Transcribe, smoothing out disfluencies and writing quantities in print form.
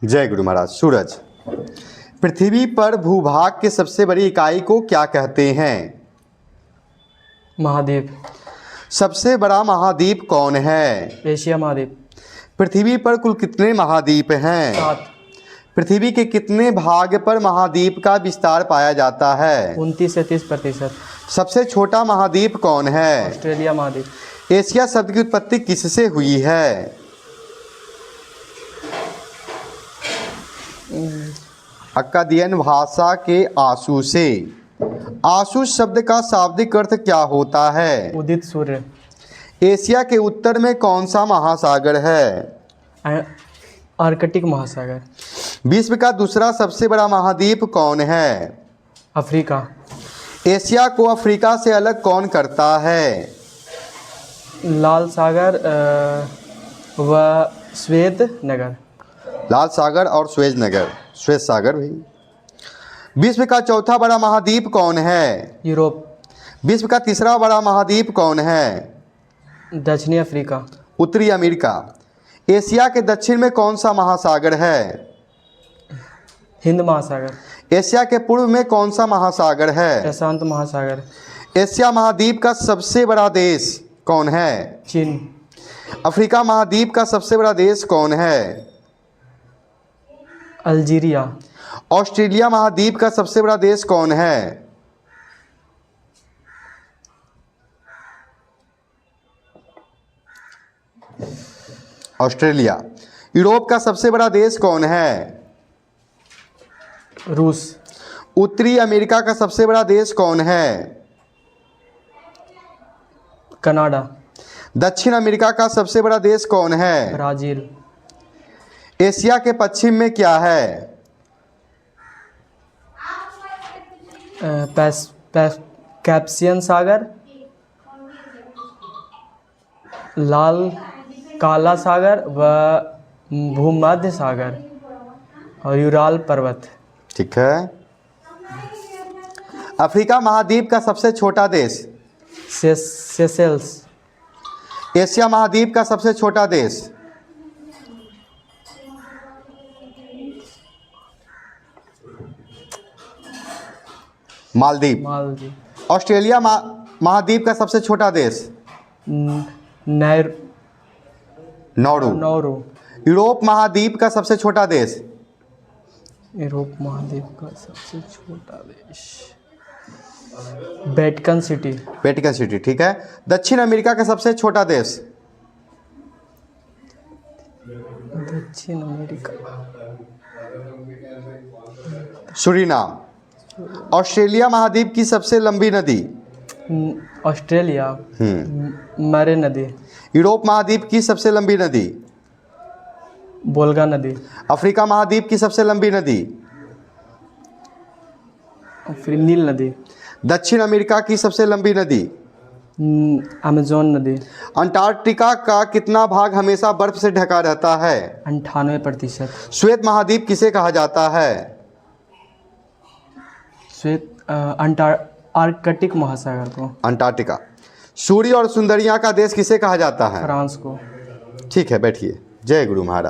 जय गुरु महाराज। सूरज। पृथ्वी पर भूभाग की सबसे बड़ी इकाई को क्या कहते हैं? महाद्वीप। सबसे बड़ा महाद्वीप कौन है? एशिया महाद्वीप। पृथ्वी पर कुल कितने महाद्वीप हैं? 7। पृथ्वी के कितने भाग पर महाद्वीप का विस्तार पाया जाता है? 29 से 30%। सबसे छोटा महाद्वीप कौन है? ऑस्ट्रेलिया महाद्वीप। एशिया शब्द की उत्पत्ति किससे हुई है? अक्कादियन भाषा के आंसू से। आंसू शब्द का शाब्दिक अर्थ क्या होता है? उदित सूर्य। एशिया के उत्तर में कौन सा महासागर है? आर्कटिक महासागर। विश्व का दूसरा सबसे बड़ा महाद्वीप कौन है? अफ्रीका। एशिया को अफ्रीका से अलग कौन करता है? लाल सागर व श्वेत नगर। लाल सागर और श्वेत नगर, श्वेत सागर भी। विश्व का चौथा बड़ा महाद्वीप कौन है? यूरोप। विश्व का तीसरा बड़ा महाद्वीप कौन है? दक्षिणी अफ्रीका। उत्तरी अमेरिका। एशिया के दक्षिण में कौन सा महासागर है? हिंद महासागर। एशिया के पूर्व में कौन सा महासागर है? प्रशांत महासागर। एशिया महाद्वीप का सबसे बड़ा देश कौन है? चीन। अफ्रीका महाद्वीप का सबसे बड़ा देश कौन है? अल्जीरिया। ऑस्ट्रेलिया महाद्वीप का सबसे बड़ा देश कौन है? ऑस्ट्रेलिया। यूरोप का सबसे बड़ा देश कौन है? रूस। उत्तरी अमेरिका का सबसे बड़ा देश कौन है? कनाडा। दक्षिण अमेरिका का सबसे बड़ा देश कौन है? ब्राज़ील। एशिया के पश्चिम में क्या है? कैस्पियन सागर, लाल काला सागर व भूमध्य सागर और यूराल पर्वत। ठीक है। अफ्रीका महाद्वीप का सबसे छोटा देश? सेशेल्स। एशिया महाद्वीप का सबसे छोटा देश? मालदीव। मालदीव। ऑस्ट्रेलिया महाद्वीप का सबसे छोटा देश? नौरू। नौरू। यूरोप महाद्वीप का सबसे छोटा देश? यूरोप महाद्वीप का सबसे छोटा देश वेटिकन सिटी। Vatican city. ठीक है। दक्षिण अमेरिका का सबसे छोटा देश? दक्षिण अमेरिका। सूरीनाम। ऑस्ट्रेलिया महाद्वीप की सबसे लंबी नदी? ऑस्ट्रेलिया। मरे नदी। यूरोप महाद्वीप की सबसे लंबी नदी? वोल्गा नदी। अफ्रीका महाद्वीप की सबसे लंबी नदी? फिर नील नदी। दक्षिण अमेरिका की सबसे लंबी नदी? अमेजोन नदी। अंटार्कटिका का कितना भाग हमेशा बर्फ से ढका रहता है? 98%। श्वेत महाद्वीप किसे कहा जाता है? श्वेत आर्कटिक महासागर को। अंटार्कटिका। सूर्य और सुंदरिया का देश किसे कहा जाता है? फ्रांस को। ठीक है, बैठिए। जय गुरु महाराज।